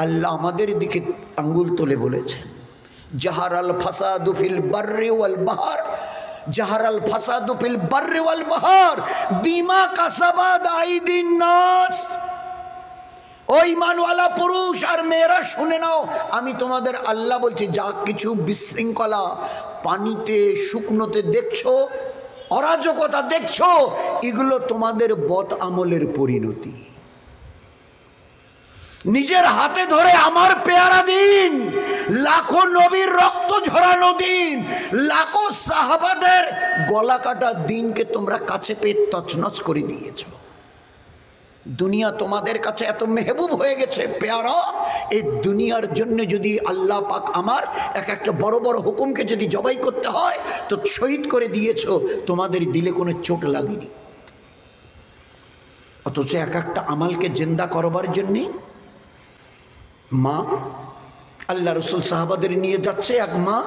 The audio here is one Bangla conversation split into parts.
আল্লাহ আমাদের দিকে আঙ্গুল তুলে বলেছেন, জাহারাল ফাসাদু ফিল বাররি ওয়াল বাহর, জাহারাল ফাসাদু ফিল বাররি ওয়াল বাহর বিমা কাসাবাত আইদিন নাস। ওই ঈমানওয়ালা পুরুষ আর মেয়েরা শুনে নাও, আমি তোমাদের আল্লাহ বলছি, যা কিছু বিশৃঙ্খলা পানিতে শুকনোতে দেখছো, অরাজকতা দেখছো, এগুলো তোমাদের বদ আমলের পরিণতি। নিজের হাতে ধরে আমার পেয়ারা দিন, লাখো নবীর রক্ত ঝরানো দিন, লাখো সাহাবাদের গলা কাটা দিনকে তোমরা কাছে পেয়ে তছনছ করে দিয়েছো। দুনিয়া তোমাদের কাছে এত মেহবুব হয়ে গেছে পেয়ারা, এই দুনিয়ার জন্য যদি আল্লাহ পাক আমার একটা বড় বড় হুকুমকে যদি জবাই করতে হয় তো শহীদ করে দিয়েছো, তোমাদের দিলে কোনো চোট লাগেনি। অথচ একটা আমালকে জিন্দা করবার জন্যে মা, আল্লাহ রসুল সাহাবাদের নিয়ে যাচ্ছে, এক মা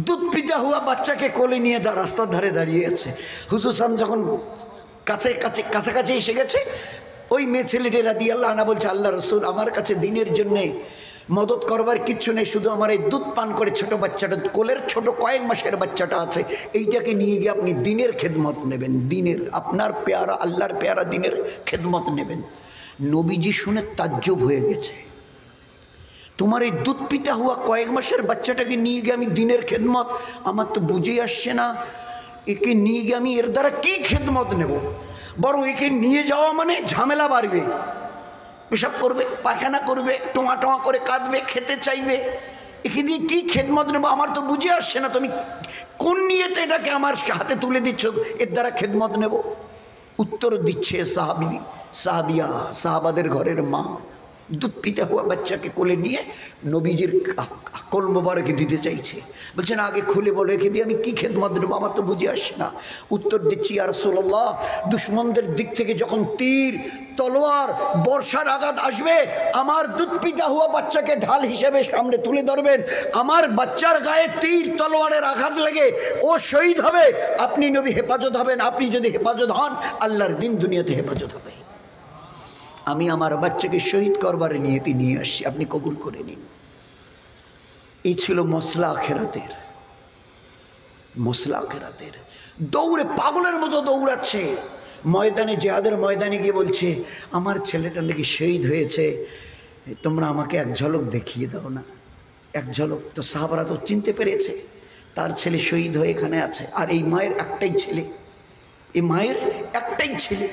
দুধ পিতা হুয়া বাচ্চাকে কোলে নিয়ে রাস্তার ধারে দাঁড়িয়ে আছে। হুজুর সাহেব যখন কাছাকাছি এসে গেছে, ওই মেয়ে ছেলেটি রাদিয়াল্লাহু আনহা বলছে, আল্লাহ রসুল আমার কাছে দিনের জন্যে মদত করবার কিচ্ছু নেই, শুধু আমার এই দুধ পান করে ছোট বাচ্চাটা, কোলের ছোট কয়েক মাসের বাচ্চাটা আছে, এইটাকে নিয়ে গিয়ে আপনি দিনের খেদমত নেবেন, দিনের আপনার পেয়ারা আল্লাহর পেয়ারা দিনের খেদমত নেবেন। নবীজি শুনে তাজ্জব হয়ে গেছে, তোমার এই দুধ পিতা হুয়া কয়েক মাসের বাচ্চাটাকে নিয়ে গিয়ে আমি দিনের খেদমত, আমার তো বুঝেই আসছে না, একে নিয়ে গিয়ে আমি এর দ্বারা কি খেদমত নেব? বরং একে নিয়ে যাওয়া মানে ঝামেলা বাড়বে, পেশাব করবে, পায়খানা করবে, টোঁয়া টোঁয়া করে কাঁদবে, খেতে চাইবে, একে দিয়ে কি খেদমত নেবো? আমার তো বুঝে আসছে না, তুমি কোন নিয়েতে এটাকে আমার হাতে তুলে দিচ্ছ, এর দ্বারা খেদমত নেব? উত্তর দিচ্ছে সাহাবিয়া, সাহাবাদের ঘরের মা দুধ পিতা হুয়া বাচ্চাকে কোলে নিয়ে নবীজির কোল মোবারকে দিতে চাইছে। বলছেন আগে খুলে বলো, একে দিয়ে আমি কি খেদমত নেবো, আমার তো বুঝে আসছে না। উত্তর দিচ্ছি, ইয়া রাসূলুল্লাহ, দুশ্মনদের দিক থেকে যখন তীর তলোয়ার বর্ষার আঘাত আসবে, আমার দুধ পিতা হুয়া বাচ্চাকে ঢাল হিসেবে সামনে তুলে ধরবেন, আমার বাচ্চার গায়ে তীর তলোয়ারের আঘাত লেগে ও শহীদ হবে, আপনি নবী হেফাজত হবেন, আপনি যদি হেফাজত হন আল্লাহর দিন দুনিয়াতে হেফাজত হবে। আমি আমার বাচ্চাকে শহীদ করবার নিয়তি নিয়ে আসছি, আপনি কবুল করে নিন। এই ছিল মসলা আখেরাতের, মসলা আখেরাতের। দৌড়ে পাগলের মতো দৌড়াচ্ছে ময়দানে, জিহাদের ময়দানে গিয়ে বলছে, আমার ছেলেটা নাকি শহীদ হয়েছে, তোমরা আমাকে এক ঝলক দেখিয়ে দাও না, এক ঝলক। তো সাহাবারা তো চিনতে পেরেছে তার ছেলে শহীদ হয়ে এখানে আছে, আর এই মায়ের একটাই ছেলে, এই মায়ের একটাই ছেলে,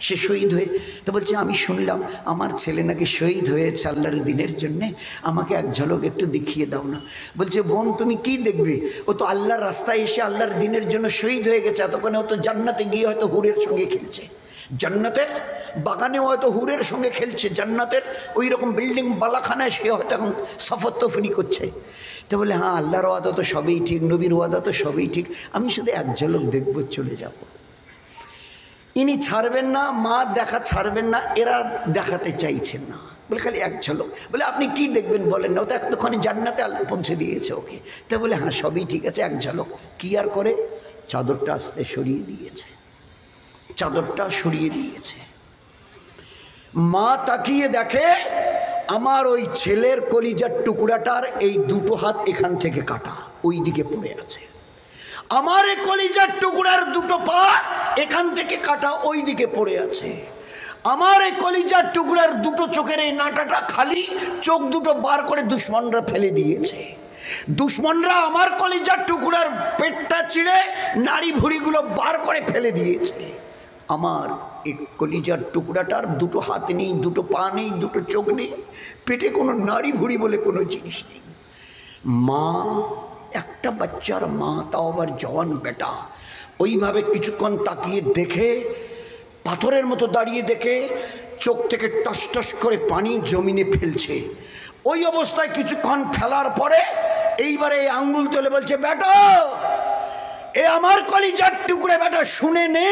সে শহীদ হয়ে। তো বলছে আমি শুনলাম আমার ছেলে নাকি শহীদ হয়েছে আল্লাহর দিনের জন্যে, আমাকে এক ঝলক একটু দেখিয়ে দাও না। বলছে বোন তুমি কি দেখবে, ও তো আল্লাহর রাস্তায় এসে আল্লাহর দিনের জন্য শহীদ হয়ে গেছে, এতক্ষণে ও তো জান্নাতে গিয়ে হয়তো হুরের সঙ্গে খেলছে, জান্নাতের বাগানেও হয়তো হুরের সঙ্গে খেলছে, জান্নাতের ওই রকম বিল্ডিং বালাখানায় সে হয়তো এখন সফর তফরি করছে। তো বলে হ্যাঁ আল্লাহর ওয়াদা তো সবই ঠিক, নবীর ওয়াদা তো সবই ঠিক, আমি শুধু এক ঝলক দেখবো, চলে যাব। ইনি ছাড়বেন না, মা দেখা ছাড়বেন না, এরা দেখাতে চাইছেন না, বলে খালি এক ঝলক। বলে আপনি কি দেখবেন বলেন না, ও তো এতক্ষণে জান্নাতে পৌঁছে দিয়েছে ওকে। তা বলে হ্যাঁ সবই ঠিক আছে, এক ঝলক। কি আর করে, চাদরটা আস্তে সরিয়ে দিয়েছে, চাদরটা সরিয়ে দিয়েছে। মা তাকিয়ে দেখে আমার ওই ছেলের কলিজার টুকরাটার এই দুটো হাত এখান থেকে কাটা, ওই দিকে পড়ে আছে। আমার এই কলিজার টুকরার দুটো পা এখান থেকে কাটা, ওই দিকে পড়ে আছে। আমার এই কলিজার টুকরার দুটো চোখের এই নাটাটা খালি, চোখ দুটো বার করে দুশ্মনরা ফেলে দিয়েছে। দুশ্মনরা আমার কলিজার টুকরার পেটটা চিড়ে নাড়ি ভুঁড়িগুলো বার করে ফেলে দিয়েছে। আমার এই কলিজার টুকরাটার দুটো হাত নেই, দুটো পা নেই, দুটো চোখ নেই, পেটে কোনো নাড়ি ভুঁড়ি বলে কোনো জিনিস নেই। মা, একটা বাচ্চার মা, তাও আবার জওয়ান বেটা, ওইভাবে কিছুক্ষণ তাকিয়ে দেখে, পাথরের মতো দাঁড়িয়ে দেখে, চোখ থেকে টস টস করে পানি জমিনে ফেলছে। ওই অবস্থায় কিছুক্ষণ ফেলার পরে এইবারে এই আঙ্গুল তুলে বলছে, বেটা এ আমার কলিজার টুকরে, বেটা শুনে নে,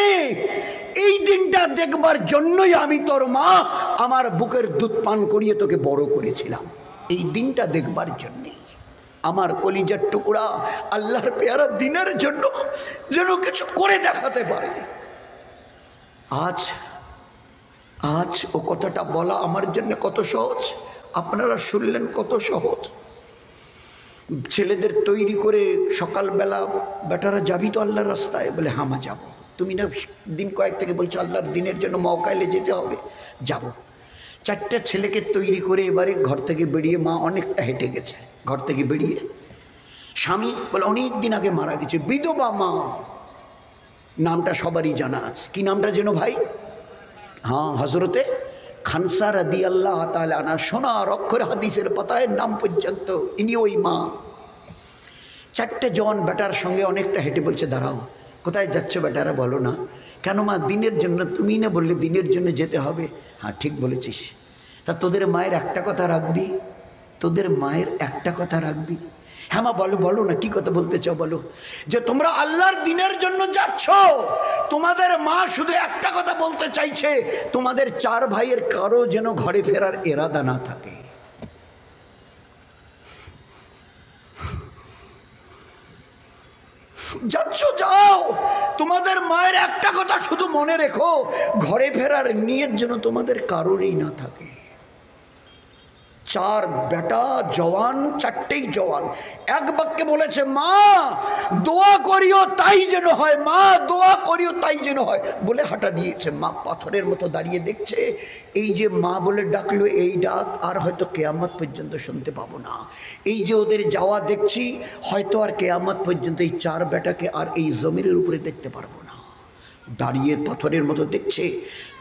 এই দিনটা দেখবার জন্যই আমি তোর মা আমার বুকের দুধ পান করিয়ে তোকে বড় করেছিলাম, এই দিনটা দেখবার জন্যই। আমার কলিজার টুকরা আল্লাহর পেয়ারা দিনের জন্য যেন কিছু করে দেখাতে পারে। আজ আজ ও কথাটা বলা আমার জন্য কত সহজ, আপনারা শুনলেন কত সহজ। ছেলেদের তৈরি করে সকালবেলা, বেটারা যাবি তো আল্লাহর রাস্তায়? বলে হ্যাঁ মা যাবো। তুমি না দিন কয়েক থেকে বলছো আল্লাহর দিনের জন্য মওকাইলে যেতে হবে, যাব। 4টা ছেলেকে তৈরি করে এবারে ঘর থেকে বেরিয়ে, মা অনেকটা হেঁটে গেছে, ঘর থেকে বেরিয়ে স্বামী বলে অনেক দিন আগে মারা গেছে, বিধবা মা, নামটা সবারই জানা আছে। কি নামটা যেন ভাই? হ্যাঁ, হজরতে খানসা রাদিয়াল্লাহু তাআলা আনহা, সোনার অক্ষরে হাদিসের পাতায় নাম পর্যন্ত ইনি ওই মা। 4টে জওয়ান বেটার সঙ্গে অনেকটা হেঁটে বলছে দাঁড়াও, কোথায় যাচ্ছ বেটারা বলো না? কেন মা? দিনের জন্য। তুমি না বললে দিনের জন্য যেতে হবে? হ্যাঁ ঠিক বলেছিস। তা তোদের মায়ের একটা কথা রাখবি? তোদের মায়ের একটা কথা রাখবি? হ্যাঁ মা বলো, বলো না, কি কথা বলতে চাও বলো। যে তোমরা আল্লাহর দিনের জন্য যাচ্ছ, তোমাদের মা শুধু একটা কথা বলতে চাইছে, তোমাদের 4 ভাইয়ের কারো যেন ঘরে ফেরার ইরাদা না থাকে। যাচ্ছ যাও, তোমাদের মায়ের একটা কথা শুধু মনে রেখো, ঘরে ফেরার নিয়ত যেন তোমাদের কারোরই না থাকে। 4 বেটা জওয়ান, 4টেই জওয়ান, এক বাক্যে বলেছে মা দোয়া করিও তাই যেন হয়, মা দোয়া করিও তাই যেন হয়, বলে হাঁটা দিয়েছে। মা পাথরের মতো দাঁড়িয়ে দেখছে, এই যে মা বলে ডাকলো, এই ডাক আর হয়তো কেয়ামত পর্যন্ত শুনতে পাবো না। এই যে ওদের যাওয়া দেখছি, হয়তো আর কেয়ামত পর্যন্ত এই 4 বেটাকে আর এই জমিনের উপরে দেখতে পারবো না। দাঁড়িয়ে পাথরের মতো দেখছে।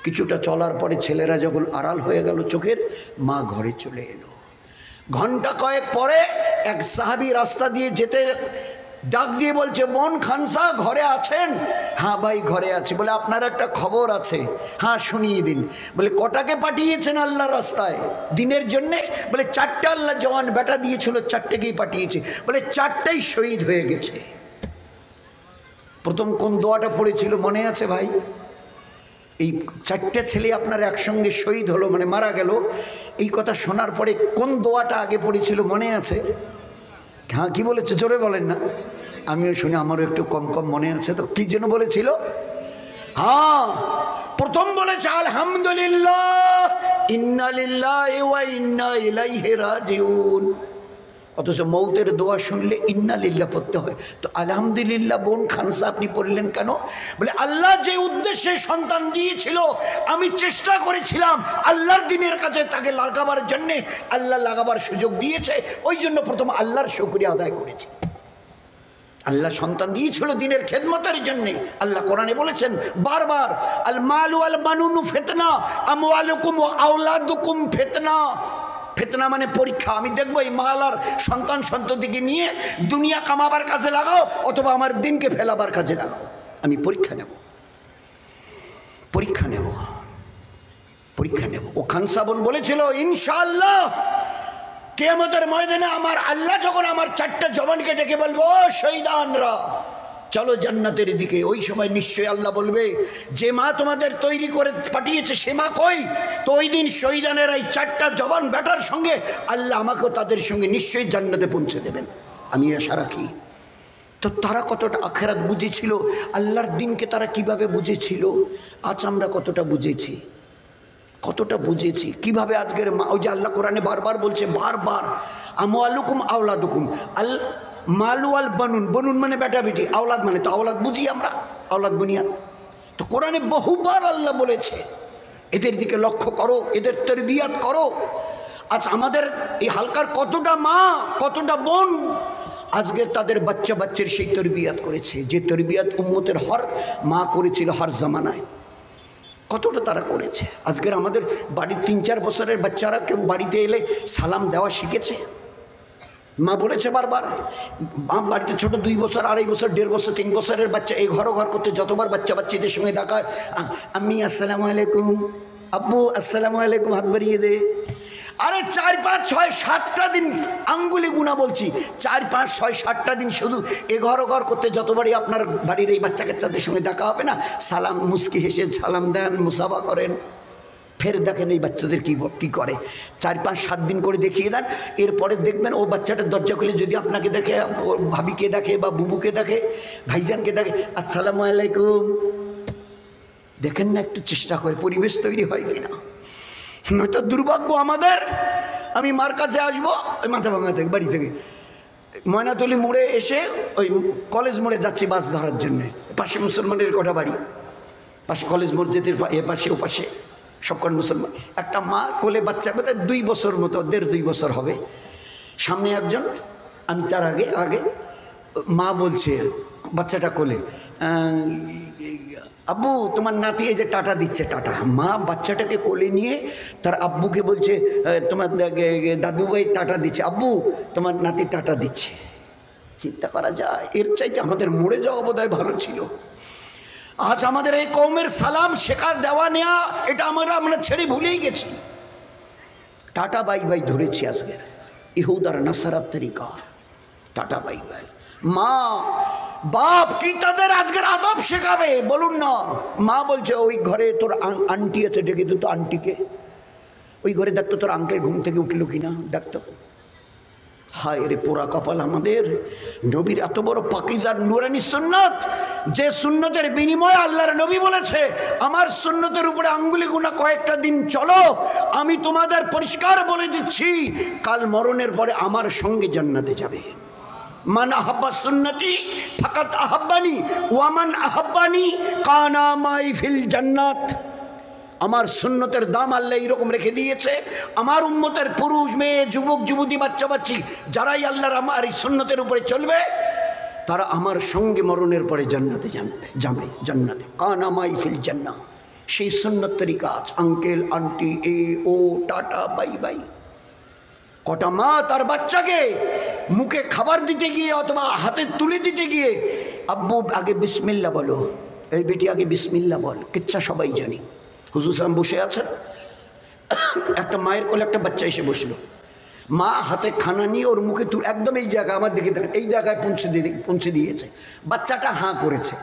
কিছুটা চলার পরে ছেলেরা যখন আড়াল হয়ে গেল চোখের, মা ঘরে চলে এলো। ঘন্টা কয়েক পরে এক সাহাবী রাস্তা দিয়ে যেতে ডাক দিয়ে বলছে বোন খানসা ঘরে আছেন? হ্যাঁ ভাই ঘরে আছে। বলে আপনার একটা খবর আছে। হ্যাঁ শুনিয়ে দিন। বলে কটাকে পাঠিয়েছেন আল্লাহর রাস্তায় দিনের জন্যে? বলে 4টে আল্লাহ জওয়ান বেটা দিয়েছিল, 4টেকেই পাঠিয়েছে। বলে 4টেই শহীদ হয়ে গেছে। প্রথম কোন দোয়াটা পড়েছিল মনে আছে ভাই? এই 4টে ছেলে আপনার একসঙ্গে শহীদ হলো, মানে মারা গেল। এই কথা শোনার পরে কোন দোয়াটা আগে পড়েছিল মনে আছে? হ্যাঁ কি বলেছে জোরে বলেন না, আমিও শুনি, আমারও একটু কম কম মনে আছে। তো কি জন্য বলেছিল? হ্যাঁ প্রথম বলেছে আলহামদুলিল্লাহ ইন্না লিল্লাহি ওয়া ইন্না ইলাইহি রাজিউন। অথচ মৌতের দোয়া শুনলে ইন্না লিল্লাহ পড়তে হয়। তো আলহামদুলিল্লাহ বোন খানসা আপনি পড়লেন কেন? বলে আল্লাহ যে উদ্দেশ্যে সন্তান দিয়েছিল, আমি চেষ্টা করেছিলাম আল্লাহর দিনের কাছে তাকে লাগাবার জন্যে, আল্লাহ লাগাবার সুযোগ দিয়েছে, ওই জন্য প্রথম আল্লাহর শুকরিয়া আদায় করেছি। আল্লাহ সন্তান দিয়েছিল দিনের খেদমতের জন্যে। আল্লাহ কোরআনে বলেছেন বারবার, আল মালু আল বানুনু ফিতনা আমওয়ালুকুম ওয়া আওলাদুকুম ফিতনা। ফিতনা মানে পরীক্ষা। আমি দেখবো এই মাল আর সন্তান সন্ততিকে নিয়ে দুনিয়া কামাবার কাজে লাগাও অথবা আমার দিনকে ফেলাবার কাজে লাগাও। আমি পরীক্ষা নেব, পরীক্ষা নেব, পরীক্ষা নেব। ও খানসা বোন বলেছিল ইনশাআল্লাহ কিয়ামতের ময়দানে আমার আল্লাহ যখন আমার 4টে জওয়ানকে ডেকে বলবো ও শহীদানরা চলো জান্নাতের দিকে, ওই সময় নিশ্চয়ই আল্লাহ বলবে যে মা তোমাদের তৈরি করে পাঠিয়েছে সে মা কই? তো ওই দিন শহীদানের এই 4টা জওয়ান বেটার সঙ্গে আল্লাহ আমাকেও তাদের সঙ্গে নিশ্চয়ই জান্নাতে পৌঁছে দেবেন, আমি আশা রাখি। তো তারা কতটা আখিরাত বুঝেছিল, আল্লাহর দিনকে তারা কিভাবে বুঝেছিল, আজ আমরা কতটা বুঝেছি, কতটা বুঝেছি, কিভাবে আজকের মা, ওই যে আল্লাহ কোরআনে বারবার বলছে, বারবার আমওয়ালুকুম আওলাদুকুম, আল মালু আল বানুন, বনুন মানে বেটা বেটি, আওলাদ মানে তো আওলাদ বুঝি আমরা, আওলাদ বুনিয়াদ। তো কোরআনে বহুবার আল্লাহ বলেছে এদের দিকে লক্ষ্য করো, এদের তরবিয়াত করো। আজ আমাদের এই হালকার কতটা মা কতটা বোন আজকে তাদের বাচ্চা বাচ্চার সেই তরবিয়াত করেছে, যে তরবিয়াত উম্মতের হর মা করেছিল হর জামানায়, কতটা তারা করেছে। আজকের আমাদের বাড়ির 3-4 বছরের বাচ্চারা কেউ বাড়িতে এলে সালাম দেওয়া শিখেছে। মা বলেছে বারবার, মা বাড়িতে ছোট 2 বছর 2.5 বছর 1.5 বছর 3 বছরের বাচ্চা এই ঘর করতে যতবার বাচ্চা বাচ্চাদের সঙ্গে দেখা, আম্মি আসসালামু আলাইকুম, আব্বু আসসালামু আলাইকুম, হাত বাড়িয়ে দে। আরে 4, 5, 6, 7টা দিন আঙ্গুলি গুণা বলছি, 4, 5, 6, 7টা দিন শুধু এ ঘর করতে যতবারই আপনার বাড়ির এই বাচ্চা কাচ্চাদের সঙ্গে দেখা হবে না, সালাম মুস্কি হেসে সালাম দেন, মুসাফা করেন, ফের দেখেন এই বাচ্চাদের কি করে। 4, 5, 7 দিন করে দেখিয়ে দেন, এরপরে দেখবেন ও বাচ্চাটার দরজা খুলে যদি আপনাকে দেখে, ওর ভাবিকে দেখে বা বুবুকে দেখে, ভাইজানকে দেখে, আসসালামু আলাইকুম, দেখেন না একটু চেষ্টা করে পরিবেশ তৈরি হয় কিনা, নয়তো দুর্ভাগ্য আমাদের। আমি মার কাছে আসবো ওই মাথা ভাঙা থেকে বাড়ি থেকে ময়নাতলি মোড়ে এসে ওই কলেজ মোড়ে যাচ্ছি বাস ধরার জন্যে, পাশে মুসলমানের কটা বাড়ি, পাশে কলেজ মসজিদের এ পাশে ও পাশে সবকটা মুসলমান। একটা মা কোলে বাচ্চা বোধহয় 2 বছর মতো, 1.5-2 বছর হবে, সামনে একজন, আমি তার আগে আগে মা বলছে বাচ্চাটা কোলে, আব্বু তোমার নাতি এই যে টাটা দিচ্ছে টাটা। মা বাচ্চাটাকে কোলে নিয়ে তার আব্বুকে বলছে তোমার দাদুভাই টাটা দিচ্ছে, আব্বু তোমার নাতি টাটা দিচ্ছে। চিন্তা করা যায়, এর চাইতে আমাদের মরে যাওয়া বোধহয় ভালো ছিল। আজ আমাদের এই কওমের সালাম শেখা দেওয়া নেওয়া এটা আমরা ছেড়ে ভুলেই গেছি। টাটা বাই বাই ধরেছি আজকের ইহুদার নাসারার তরিকা, টাটা বাই বাই। মা বাপ কি তাদের আজকের আদব শেখাবে বলুন না? মা বলছে ওই ঘরে তোর আন্টি আছে, ডেকে তো আন্টিকে, ওই ঘরে দেখতো তোর আঙ্কেল ঘুম থেকে উঠলো কিনা, ডাকতো। হায় রে পোড়া কপাল আমাদের। নবীর এত বড় পাকিজার নুরানি সুন্নত, যে সুন্নতের বিনিময়ে আল্লাহর নবী বলেছে আমার সুন্নতের উপরে আঙ্গুলি গুনা কয়েকটা দিন চলো, আমি তোমাদের পরিষ্কার বলে দিচ্ছি কাল মরণের পরে আমার সঙ্গে জান্নাতে যাবে। মান আহাব্বা সুন্নতি ফাকাত আহাব্বানি ওয়া মান আহাব্বানি কানা মাই ফিল জান্নাত। আমার সুন্নতের দাম আল্লাহ এইরকম রেখে দিয়েছে, আমার উম্মতের পুরুষ মেয়ে যুবক যুবতী বাচ্চা বাচ্চি যারাই আল্লাহর আমার এই সুন্নতের উপরে চলবে তারা আমার সঙ্গে মরণের পরে জান্নাতে যাবে জান্নাতে, কানা মাই ফিল জান্নাত। সেই সুন্নত তরিকা আছে, আঙ্কেল আন্টি এ ও টাটা বাই বাই। কটা মা তার বাচ্চাকে মুখে খাবার দিতে গিয়ে অথবা হাতে তুলে দিতে গিয়ে আব্বু আগে বিসমিল্লা বলো, এই বেটি আগে বিসমিল্লা বল, কিচ্ছা সবাই জানি। হুজুর সাহেব বসে আছেন, একটা মায়ের কোলে একটা বাচ্চা এসে বসলো, মা হাতে খানা নিয়ে ওর মুখে একদম এই জায়গা আমার দিকে দেখেন, এই জায়গায় পৌঁছে দিয়েছে, বাচ্চাটা হাঁ করেছে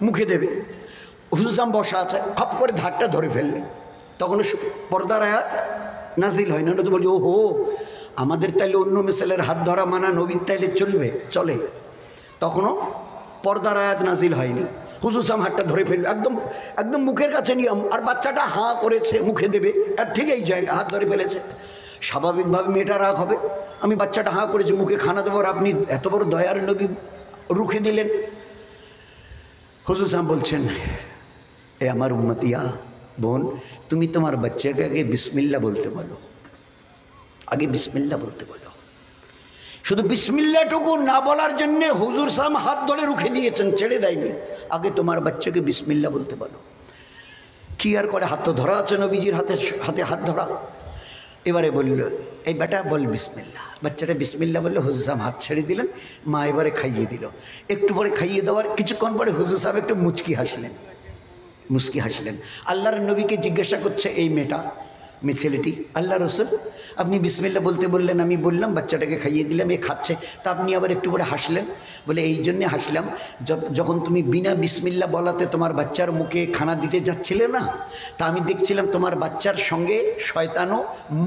মুখে দেবে। হুজুর সাহেব বসা আছে, খপ করে ধারটা ধরে ফেললেন। তখন পর্দার আয়াত নাজিল হয় না, তো বলি ও হো আমাদের তাইলে অন্য মিসালের হাত ধরা মানা নবীর তাইলে চলে। তখনও পর্দার আয়াত নাজিল হয়নি। হুজুর সাহেব হাতটা ধরে ফেলবে একদম একদম মুখের কাছে নিয়ম, আর বাচ্চাটা হাঁ করেছে মুখে দেবে, আর ঠিক এই জায়গা হাত ধরে ফেলেছে। স্বাভাবিকভাবে মেয়েটা রাগ হবে, আমি বাচ্চাটা হাঁ করেছি মুখে খানা দেবো, আর আপনি এত বড় দয়ার নবী রুখে দিলেন। হুজুর সাহেব বলছেন এ আমার উম্মতিয়া বোন, তুমি তোমার বাচ্চাকে আগে বিসমিল্লা বলতে বলো, আগে বিসমিল্লা বলতে বলো। শুধু বিসমিল্লাটুকু না বলার জন্যে হুজুর সাহেব হাত ধরে রুখে দিয়েছেন, ছেড়ে দেয়নি। আগে তোমার বাচ্চাকে বিসমিল্লা বলতে বলো। কি আর করে, হাত তো ধরা আছে নবীজির হাতে হাত ধরা। এবারে বলল এই বেটা বল বিসমিল্লা, বাচ্চাটা বিসমিল্লা বললে হুজুর সাহেব হাত ছেড়ে দিলেন। মা এবারে খাইয়ে দিল। একটু পরে খাইয়ে দেওয়ার কিছুক্ষণ পরে হুজুর সাহেব একটু মুচকি হাসলেন। আল্লাহর নবীকে জিজ্ঞাসা করছে এই মেয়ে ছেলেটি, আল্লাহ রসুল আপনি বিসমিল্লা বলতে বললেন, আমি বললাম বাচ্চাটাকে খাইয়ে দিলাম, এ খাচ্ছে, তা আপনি আবার একটু পরে হাসলেন। বলে এই জন্যে হাসলাম যখন তুমি বিনা বিসমিল্লা বলাতে তোমার বাচ্চার মুখে খানা দিতে যাচ্ছিলে না, তা আমি দেখছিলাম তোমার বাচ্চার সঙ্গে শয়তানও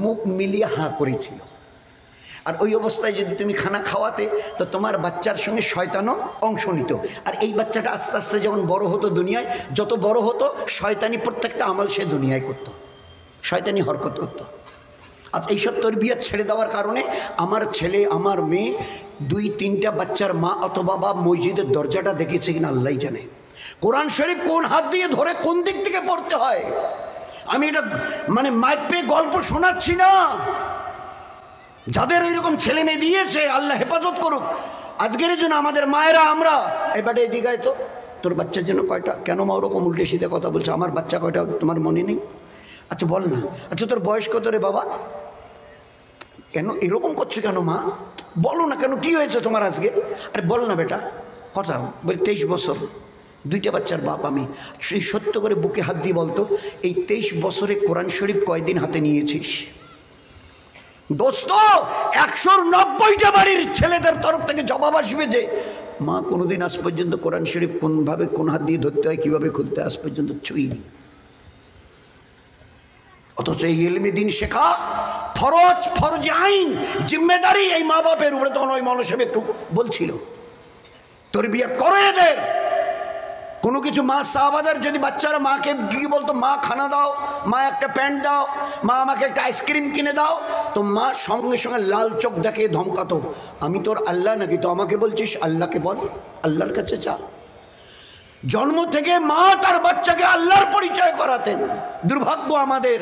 মুখ মিলিয়ে হাঁ করেছিল, আর ওই অবস্থায় যদি তুমি খানা খাওয়াতে তো তোমার বাচ্চার সঙ্গে শয়তানও অংশ নিত। আর এই বাচ্চাটা আস্তে আস্তে যখন বড় হতো, দুনিয়ায় যত বড় হতো শয়তানি প্রত্যেকটা আমল সে দুনিয়ায় করতো, শয়তানি হরকত করতো। আজ এইসব তরবিয়ত ছেড়ে দেওয়ার কারণে আমার ছেলে আমার মেয়ে 2-3টা বাচ্চার মা অথবা বাবা মসজিদের দরজাটা দেখেছে কিনা আল্লাহ জানে। কোরআন শরীফ কোন হাত দিয়ে ধরে কোন দিক থেকে পড়তে হয়, আমি এটা মানে মাইক পেয়ে গল্প শোনাচ্ছি না। যাদের এইরকম ছেলে মেয়ে দিয়েছে আল্লাহ হেফাজত করুক। আজকের জন্য আমাদের মায়েরা আমরা এবারে এদিকায় তো তোর বাচ্চার জন্য কয়টা, কেন মা ওরকম উল্টে সিধে কথা বলছে, আমার বাচ্চা কয়টা তোমার মনে নেই? আচ্ছা বল না, আচ্ছা তোর বয়স কত রে বাবা, কেন এরকম করছো কেন মা, বলো না কেন, কি হয়েছে তোমার আজকে? আরে বল না বেটা কথা। বলি 23 বছর, 2টা বাচ্চার বাপ আমি। সেই সত্য করে বুকে হাত দিয়ে বলতো এই 23 বছরে কোরআন শরীফ কয়দিন হাতে নিয়েছিস? দোস্ত 190টা বাড়ির ছেলেদের তরফ থেকে জবাব আসবে যে মা কোনোদিন আজ পর্যন্ত কোরআন শরীফ কোনভাবে কোন হাত দিয়ে ধরতে হয়, কীভাবে খুলতে হয় আজ পর্যন্ত ছুঁইনি। অথচ এই ইলমে দিন শেখা ফরজ আইন, জিম্মেদারি এই মা বাপের উপরে। তখন ওই মৌলবি সাহেব একটু বলছিল তরবিয়ত করো এদের, কোনো কিছু মা সাহাবাদের যদি বাচ্চারা মাকে গিয়ে বলতো মা খানা দাও, মা একটা প্যান্ট দাও, মা আমাকে একটা আইসক্রিম কিনে দাও, তো মা সঙ্গে সঙ্গে লাল চোখ দেখে ধমকাতো, আমি তোর আল্লাহ নাকি, তো আমাকে বলছিস? আল্লাহকে বল, আল্লাহর কাছে চা। জন্ম থেকে মা তার বাচ্চাকে আল্লাহর পরিচয় করাতেন। দুর্ভাগ্য আমাদের,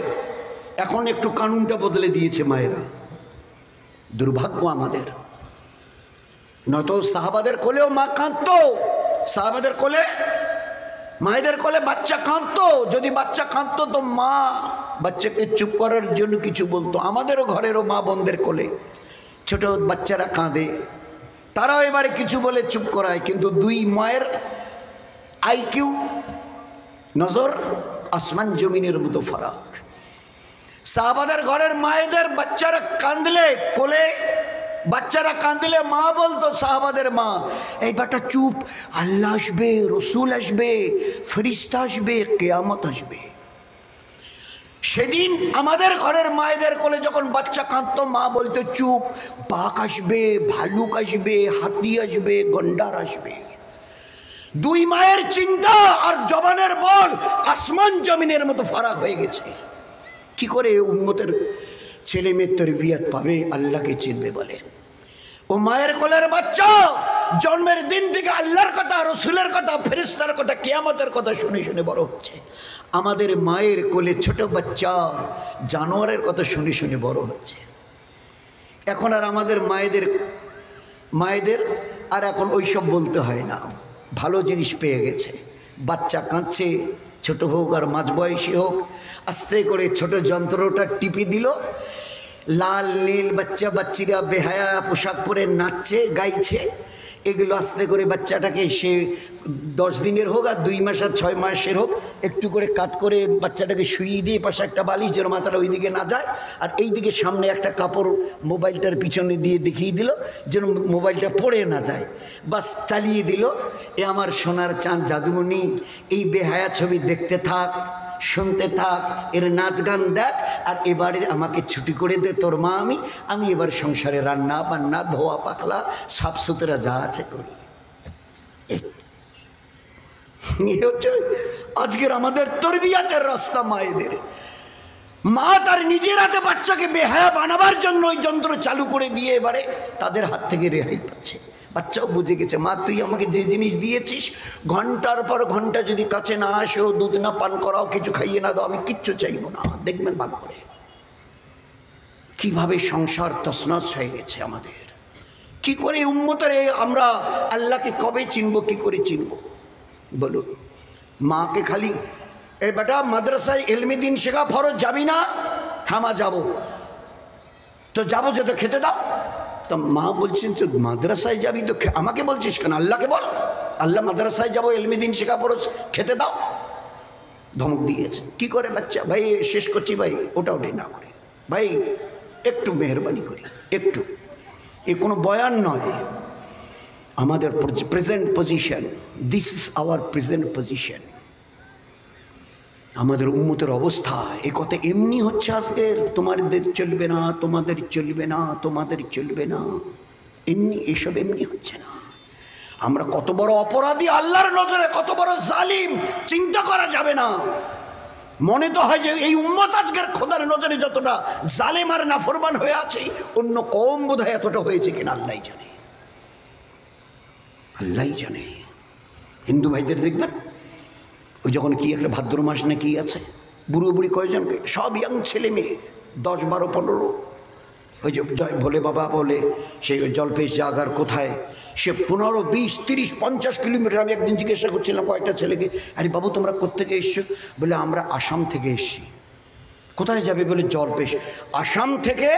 এখন একটু কানুনটা বদলে দিয়েছে মায়েরা, দুর্ভাগ্য আমাদের। নয়তো সাহাবাদের কোলেও মা কাঁদতো, সাহাবাদের কোলে, মায়েদের কোলে বাচ্চা কাঁদতো। যদি বাচ্চা কাঁদতো তো মা বাচ্চাকে চুপ করার জন্য কিছু বলতো। আমাদেরও ঘরেরও মা বোনদের কোলে ছোট বাচ্চারা কাঁদে, তারাও এবারে কিছু বলে চুপ করায়, কিন্তু দুই মায়ের আইকিউ, নজর আসমান জমিনের মতো ফারাক। সাহাবাদের ঘরের মায়েদের বাচ্চারা কাঁদলে, কোলে বাচ্চারা কাঁদলে মা বলতো, সাহাবাদের মা, এই বেটা চুপ, আল্লাহ আসবে, রসুল আসবে, ফেরেশতা আসবে, কিয়ামত আসবে। সেদিন আমাদের ঘরের মায়েদের কোলে যখন বাচ্চা কাঁদতো, মা বলতো চুপ, বাঘ আসবে, ভালুক আসবে, হাতি আসবে, গন্ডার আসবে। দুই মায়ের চিন্তা আর জবানের বল আসমান জমিনের মতো ফারাক হয়ে গেছে। কি করে উম্মতের ছেলে মেয়ের তরবিয়ত পাবে, আল্লাহকে চিনবে বলেন? ও মায়ের কোলের বাচ্চা জন্মের দিন থেকে আল্লাহর কথা, রসুলের কথা, ফেরেশতার কথা, কিয়ামতের কথা শুনে শুনে বড় হচ্ছে। আমাদের মায়ের কোলে ছোট বাচ্চা জানোয়ারের কথা শুনে শুনে বড় হচ্ছে। এখন আর আমাদের মায়েদের আর এখন ওইসব বলতে হয় না, ভালো জিনিস পেয়ে গেছে। বাচ্চা কাঁদছে, ছোট হোক আর মাঝবয়সী হোক, আস্তে করে ছোট যন্ত্রটা টিপে দিল, লাল নীল বাচ্চা বাচ্চিরা বেহায়া পোশাক পরে নাচছে, গাইছে। এগুলো আস্তে করে বাচ্চাটাকে, সে 10 দিনের হোক আর 2 মাস আর 6 মাসের হোক, একটু করে কাত করে বাচ্চাটাকে শুইয়ে দিয়ে পাশে একটা বালিশ, যেন মাথাটা ওই দিকে না যায়, আর এই দিকে সামনে একটা কাপড় মোবাইলটার পিছনে দিয়ে দেখিয়ে দিল যেন মোবাইলটা পড়ে না যায়, বাস চালিয়ে দিল। এ আমার সোনার চাঁদ জাদুমণি, এই বেহায়া ছবি দেখতে থাক, শুনতে থাক, এর নাচ গান দেখ, আর এবারে আমাকে ছুটি করে দে তোর মা, আমি এবার সংসারে রান্না বান্না, ধোয়া পাকলা, সাফ সুতরা যা আছে করি। হচ্ছে আজকের আমাদের তরবিয়াতের রাস্তা মায়েদের। মা তার নিজের হাতে বাচ্চাকে বেহায়া বানাবার জন্য ওই যন্ত্র চালু করে দিয়ে এবারে তাদের হাত থেকে রেহাই পাচ্ছে। বাচ্চাও বুঝে গেছে, মা তুই আমাকে যে জিনিস দিয়েছিস, ঘন্টার পর ঘন্টা যদি কাছে না আসেও, দুধ না পান করাও, কিছু খাইয়ে না দাও, আমি কিচ্ছু চাইবো না। দেখবেন ভালো করে কিভাবে সংসার তছনছ হয়ে গেছে আমাদের। কি করে উম্মতের আমরা আল্লাহকে কবে চিনবো, কি করে চিনবো বলুন? মাকে খালি এ বেটা মাদ্রাসায় ইলমি দিন শেখা ফরজ, যাবি না? হ্যাঁ মা যাবো। তো যাবো, যে তো খেতে দাও। তো মা বলছেন তো মাদ্রাসায় যাবি তো আমাকে বলছিস কেন? আল্লাহকে বল, আল্লাহ মাদ্রাসায় যাবো, ইলমি দিন শেখা ফরজ, খেতে দাও। ধমক দিয়েছে। কি করে বাচ্চা, ভাই শেষ করছি ভাই, ওটা না করে, ভাই একটু মেহরবানি করি, একটু। এ কোনো বয়ান নয়, আমাদের present position, this is our present position. আমাদের উম্মতের অবস্থা এ কথা এমনি হচ্ছে আজকের, তোমাদের চলবে না, তোমাদের চলবে না, তোমাদের চলবে না, এমনি, এসব এমনি হচ্ছে না। আমরা কত বড় অপরাধী আল্লাহর নজরে, কত বড় জালিম, চিন্তা করা যাবে না। মনে তো হয় যে এই উম্মত আজকের খোদার নজরে যতটা জালেম আর নাফরমান হয়ে আছে, অন্য কওম বোধহয় এতটা হয়েছে কিনা আল্লাহই জানে, আল্লাহই জানে। হিন্দু ভাইদের দেখবেন, ওই যখন কি একটা ভাদ্র মাস না কি আছে, বুড়ো বুড়ি কয়েকজনকে, সব ইয়াং ছেলে মেয়ে, 10, 12, 15, ওই যে জয় ভোলে বাবা বলে সেই জলপেশ জাগার কোথায়, সে 15, 20, 30, 50 কিলোমিটার। আমি একদিন জিজ্ঞাসা করছিলাম কয়েকটা ছেলেকে, আরে বাবু তোমরা কোত্থেকে এসছো? বলে আমরা আসাম থেকে এসছি। কোথায় যাবে? বলে জলপেশ। আসাম থেকে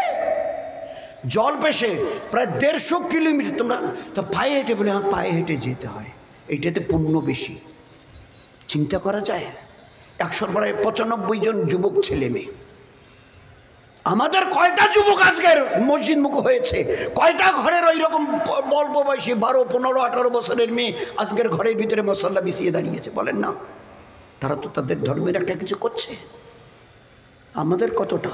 জলপেশে প্রায় 150 কিলোমিটার, তোমরা তো পায়ে হেঁটে? বলে হ্যাঁ পায়ে হেঁটে যেতে হয়, এইটাতে পুণ্য বেশি। চিন্তা করা যায়, 195 জন যুবক ছেলে মেয়ে। আমাদের কয়টা যুবক আজকের মসজিদ মুখ হয়েছে? কয়টা ঘরের ওই রকম অল্প বয়সী 12, 15, 18 বছরের মেয়ে আজকের ঘরের ভিতরে মশাল্লা বিছিয়ে দাঁড়িয়েছে? বলেন না, তারা তো তাদের ধর্মের একটা কিছু করছে। আমাদের কতটা?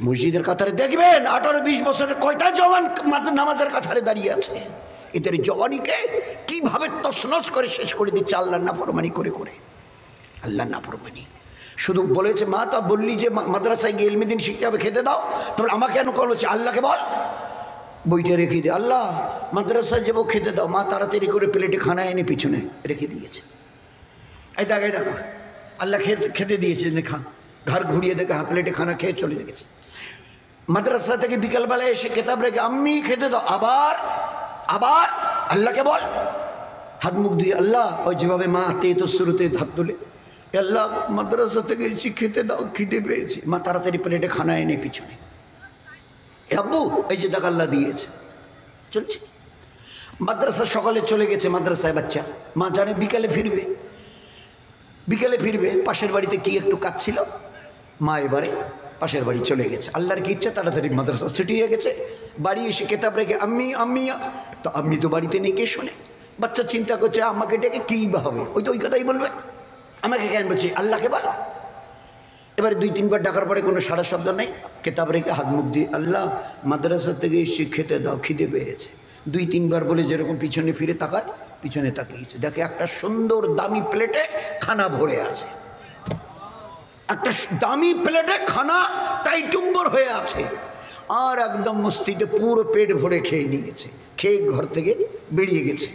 মসজিদের কাতারে দেখবেন 18, 20 বছরের কয়টা জওয়ান নামাজের কাতারে দাঁড়িয়ে আছে, এদের জওয়ানিকে কিভাবে তছনছ করে শেষ করে দিচ্ছে আল্লাহর নাফরমানি করে করে। আল্লাহর নাফরমানি শুধু বলেছে মা, তা বললি যে মাদ্রাসায় গিয়ে ইলমে দ্বীন শিখতে হবে, খেতে দাও, তাহলে আমাকে কেন বলেছে? আল্লাহকে বল বইটা রেখে দে। আল্লাহ মাদ্রাসায় যাবো, খেতে দাও। মা তাড়াতাড়ি করে প্লেটে খানা এনে পিছনে রেখে দিয়েছে। এই দেখো আল্লাহ খেতে দিয়েছে, খা। ঘর ঘুরিয়ে দেখে হ্যাঁ প্লেটে খানা খেয়ে চলে গেছে। মাদ্রাসা থেকে বিকালবেলায় এসে কেতাব রেখে আম্মি খেতে দাও, আবার আবার আল্লাহকে বল। হাত মুখ ধুয়ে আল্লাহ, ওই যেভাবে মা তে তো শুরুতে হাত তুলে, আল্লাহ মাদ্রাসা থেকে এসে খেতে দাও, খিদে পেয়েছে। মা তাড়াতাড়ি প্লেটে খানা এনে পিছনে, আব্বু এই যে দেখ আল্লাহ দিয়েছে, চলছে। মাদ্রাসা সকালে চলে গেছে মাদ্রাসায় বাচ্চা, মা জানে বিকালে ফিরবে, পাশের বাড়িতে কি একটু কাজ ছিল, মা এবারে পাশের বাড়ি চলে গেছে। আল্লাহর কি ইচ্ছা তাড়াতাড়ি মাদ্রাসা ছুটি হয়ে গেছে। বাড়ি এসে কেতাব রেখে আম্মি আম্মি, তো আম্মি তো বাড়িতে নেই, কে শোনে? বাচ্চা চিন্তা করছে আমাকে ডেকে কী বা হবে, ওই তো ওই কথাই বলবে, আমাকে কেন বলছি? আল্লাহকে বল। এবারে 2-3 বার ডাকার পরে কোনো সারা শব্দ নেই, কেতাব রেখে হাত মুখ দিয়ে আল্লাহ মাদ্রাসা থেকে এসে খেতে দাও, খিদে পেয়েছে। 2-3 বার বলে যেরকম পিছনে ফিরে তাকায়, পিছনে তাকিয়েছে, দেখে একটা সুন্দর দামি প্লেটে খানা ভরে আছে, একটা দামি প্লেটে খানা টাইটুম্বর হয়ে আছে, আর একদম মস্তিতে পুরো পেট ভরে খেয়ে নিয়েছে। খেয়ে ঘর থেকে বেরিয়ে গেছে।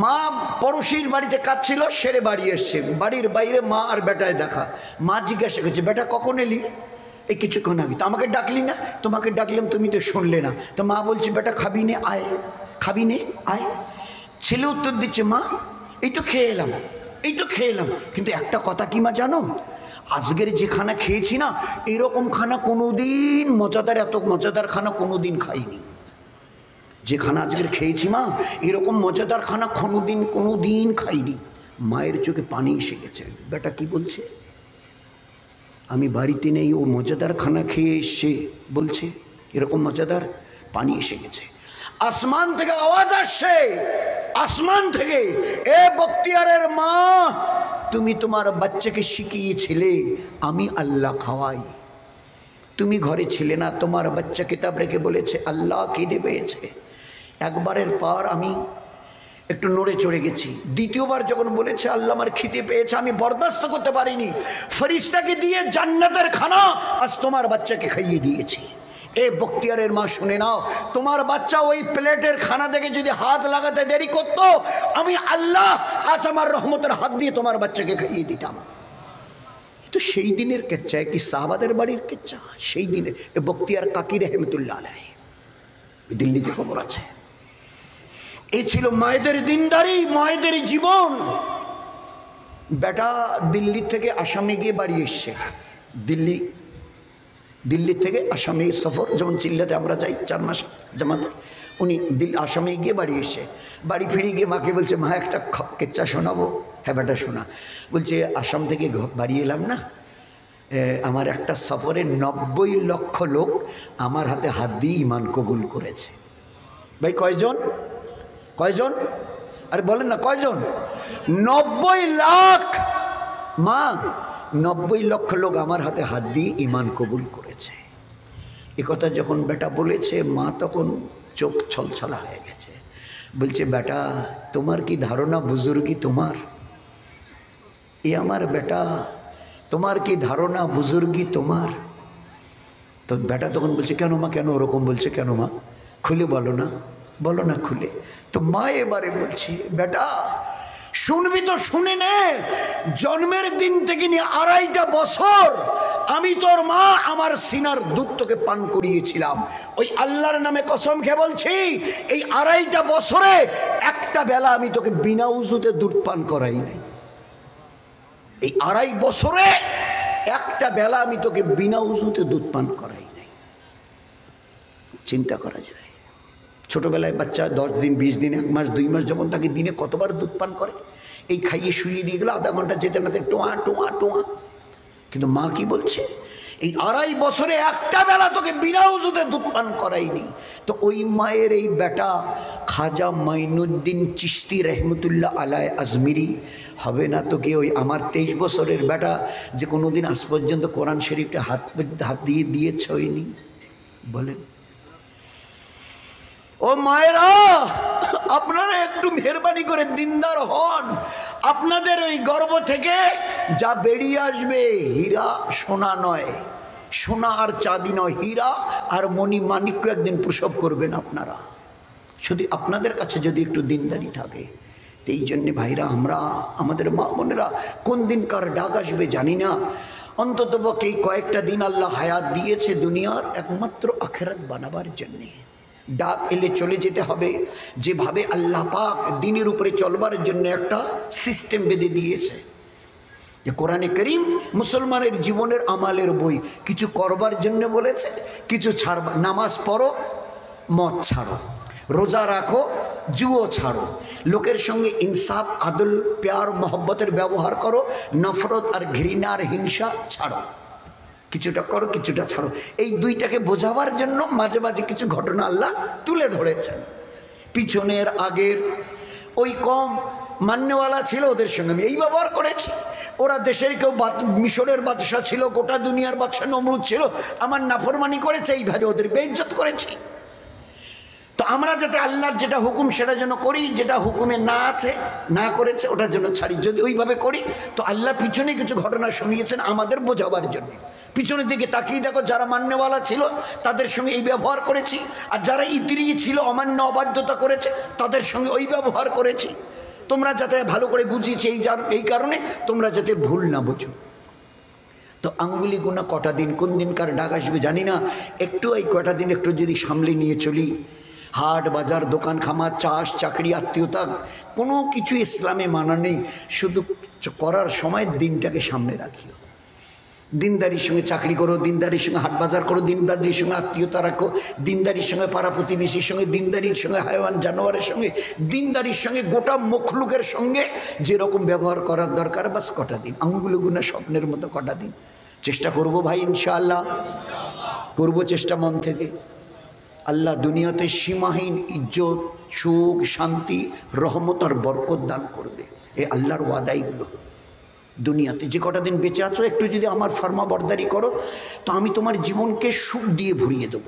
মা পড়োশির বাড়িতে কাজ ছিল, সেরে বাড়ি এসছে। বাড়ির বাইরে মা আর বেটায় দেখা। মা জিজ্ঞাসা করছে বেটা কখন এলি? এই কিছুক্ষণ আগে। তো আমাকে ডাকলি না? তোমাকে ডাকলাম তুমি তো শুনলে না। তো মা বলছে বেটা খাবি নে আয়, খাবি নে আয়। ছেলে উত্তর দিচ্ছে মা এই তো খেয়ে এলাম, এই তো খেয়ে এলাম, কিন্তু একটা কথা কি মা জানো, আজকের যে খানা খেয়েছি না, এরকম খানা কোনোদিন মজাদার, এত মজাদার খানা কোনোদিন খাইনি। যে খানা আজকের খেয়েছি মা, এরকম মজাদার খানা কোনোদিন খাইনি। মায়ের চোখে পানি এসে গেছে। বেটা কি বলছে? আমি বাড়িতে নেই, ও মজাদার খানা খেয়ে এসছে বলছে, এরকম মজাদার। পানি এসে গেছে। আসমান থেকে আওয়াজ আসছে, আসমান থেকে, এ বক্তিয়ারের মা, তুমি তোমার বাচ্চাকে শিখিয়েছিলে আমি আল্লাহ খাওয়াই, তুমি ঘরে ছিলে না, তোমার বাচ্চা কিতাব রেখে বলেছে আল্লাহ খিদে পেয়েছে। একবারের পর আমি একটু নড়ে চড়ে গেছি। দ্বিতীয়বার যখন বলেছে আল্লাহ আমার খিদে পেয়েছে, আমি বরদাস্ত করতে পারিনি, ফেরেশতাকে দিয়ে জান্নাতের খানা আজ তোমার বাচ্চাকে খাইয়ে দিয়েছি। এ বক্তিয়ারের মা শুনে নাও, তোমার বাচ্চা ওই প্লেটের খানা থেকে যদি হাত লাগাতে দেরি করত, আমি আল্লাহ আজ আমার রহমতের হাত দিয়ে তোমার বাচ্চাকে খাইয়ে দিতাম। তো সেই দিনের কেচ্ছা, কি সাহাবাদের বাড়ির কেচ্ছা, সেই দিনের। এ বক্তিয়ার কাকি রহমতুল্লাহ আলাইহি, দিল্লিতে খবর আছে। এই ছিল মায়েদের দিনদারি, মায়েদের জীবন। বেটা দিল্লি থেকে আসামে গিয়ে বাড়ি এসছে। দিল্লি থেকে আসামে সফর, যেমন চিল্লাতে আমরা যাই 4 মাস জামাতে, উনি আসামে গিয়ে বাড়ি এসছে। বাড়ি ফিরে গিয়ে মাকে বলছে মা একটা কেচ্চা শোনাবো? হ্যাঁ বেটা শোনা। বলছে আসাম থেকে বাড়ি এলাম না, আমার একটা সফরে 90 লক্ষ লোক আমার হাতে হাত দিয়ে ঈমান কবুল করেছে। ভাই কয়জন? আরে বলেন না কয়জন? 90 লাখ। মা 90 লক্ষ লোক আমার হাতে হাত দিয়ে ঈমান কবুল করেছে। এ কথা যখন বেটা বলেছে, মা তখন চোখ ছলছলা হয়ে গেছে। বলছে বেটা তোমার কি ধারণা বুজুর্গি তোমার? এ আমার বেটা, তোমার কি ধারণা বুজুর্গি তোমার? তো বেটা তখন বলছে কেন মা, কেন ওরকম বলছে, কেন মা খুলে বলো না খুলে। তো মা এবারে বলছে বেটা শুনবি তো শুনে নে, জন্মের দিন থেকে নিয়ে 2.5 বছর আমি তোর মা আমার সিনার দুধ তোকে পান করিয়েছিলাম। ওই আল্লাহর নামে কসম খেয়ে বলছি, এই 2.5 বছরে একটা বেলা আমি তোকে বিনা উযুতে দুধ পান করাই নাই। এই 2.5 বছরে একটা বেলা আমি তোকে বিনা উযুতে দুধ পান করাই নাই। চিন্তা করা যায়, ছোটবেলায় বাচ্চা 10 দিন 20 দিন 1 মাস 2 মাস যখন তাকে দিনে কতবার দুধ পান করে, এই খাইয়ে শুইয়ে দিয়ে গেলো, আধা ঘন্টা যেতে না টোয়া টোয়া টোয়া। কিন্তু মা কি বলছে, এই 2.5 বছরে একটা বেলা তোকে বিনা উযুতে দুধ পান করাইনি। তো ওই মায়ের এই বেটা খাজা মাইনুদ্দিন চিশতি রহমতুল্লাহ আলাই আজমিরি হবে না তো কি ওই আমার 23 বছরের বেটা যে কোনোদিন আজ পর্যন্ত কোরআন শরীফটা হাত দিয়ে দিয়েছে হয়নি? বলেন। ও মায়েরা, আপনারা একটু মেহরবানি করে দিনদার হন। আপনাদের ওই গর্ভ থেকে যা বেরিয়ে আসবে হীরা সোনা নয়, সোনা আর চাঁদি নয়, হীরা আর মণি মাণিক্য একদিন প্রসব করবেন আপনারা। শুধু আপনাদের কাছে যদি একটু দিনদারি থাকে। এই জন্যে ভাইরা, আমরা আমাদের মা বোনেরা কোন দিন কার ডাক আসবে জানি না। অন্ততপক্ষে এই কয়েকটা দিন আল্লাহ হায়াত দিয়েছে দুনিয়ার একমাত্র আখেরাত বানাবার জন্যে। ডাক এলে চলে যেতে হবে। যেভাবে আল্লাহ পাক দিনের উপরে চলবার জন্য একটা সিস্টেম বেঁধে দিয়েছে, যে কোরআনে করিম মুসলমানের জীবনের আমালের বই। কিছু করবার জন্য বলেছে, কিছু ছাড়বা। নামাজ পড়ো, মদ ছাড়ো, রোজা রাখো, জুয়ো ছাড়ো, লোকের সঙ্গে ইনসাফ, আদল, প্যার, মহব্বতের ব্যবহার করো, নফরত আর ঘৃণা আর হিংসা ছাড়ো। কিছুটা করো, কিছুটা ছাড়ো। এই দুইটাকে বোঝাবার জন্য মাঝে মাঝে কিছু ঘটনা আল্লাহ তুলে ধরেছেন। পিছনের আগের ওই কম মান্যওয়ালা ছিল, ওদের সঙ্গে আমি এই ব্যবহার করেছি। ওরা দেশের কেউ মিশরের বাদশাহ ছিল, গোটা দুনিয়ার বাদশাহ নমরুদ ছিল, আমার নাফরমানি করেছে, এইভাবে ওদের বেইজ্জত করেছি। তো আমরা যাতে আল্লাহর যেটা হুকুম সেটা যেন করি, যেটা হুকুমে না আছে, না করেছে ওটার জন্য ছাড়ি। যদি ওইভাবে করি তো আল্লাহ পিছনে কিছু ঘটনা শুনিয়েছেন আমাদের বোঝাবার জন্য। পিছনের দিকে তাকিয়ে দেখো, যারা মান্যওয়ালা ছিল তাদের সঙ্গে এই ব্যবহার করেছি, আর যারা ইতিরি ছিল, অমান্য অবাধ্যতা করেছে, তাদের সঙ্গে ওই ব্যবহার করেছি। তোমরা যাতে ভালো করে বুঝিয়েছি, এই কারণে তোমরা যাতে ভুল না বুঝো। তো আঙ্গুলি গুনা কটা দিন, কোন দিন কার ডাক আসবে জানি না। একটু এই কটা দিন একটু যদি সামলে নিয়ে চলি, হাট বাজার, দোকান খামার, চাষ চাকরি, আত্মীয়তা, কোনো কিছু ইসলামে মানা নেই। শুধু করার সময় দিনটাকে সামনে রাখিও। দিনদারির সঙ্গে চাকরি করো, দিনদারির সঙ্গে হাট বাজার করো, দিনদারির সঙ্গে আত্মীয়তা রাখো, দিনদারির সঙ্গে পাড়া প্রতিবেশীর সঙ্গে, দিনদারির সঙ্গে হায়ওয়ান জানোয়ারের সঙ্গে, দিনদারির সঙ্গে গোটা মখলুকের সঙ্গে যেরকম ব্যবহার করার দরকার, বাস কটা দিন। আঙ্গুল গুনা স্বপ্নের মতো কটা দিন চেষ্টা করব ভাই, ইনশাআল্লাহ করব চেষ্টা মন থেকে। আল্লাহ দুনিয়াতে সীমাহীন ইজ্জত, সুখ, শান্তি, রহমত আর বরকত দান করবে। এই আল্লাহর ওয়াদাইগুলো। দুনিয়াতে যে কটা দিন বেঁচে আছো, একটু যদি আমার ফরমা বরদারি করো, তো আমি তোমার জীবনকে সুখ দিয়ে ভরিয়ে দেব।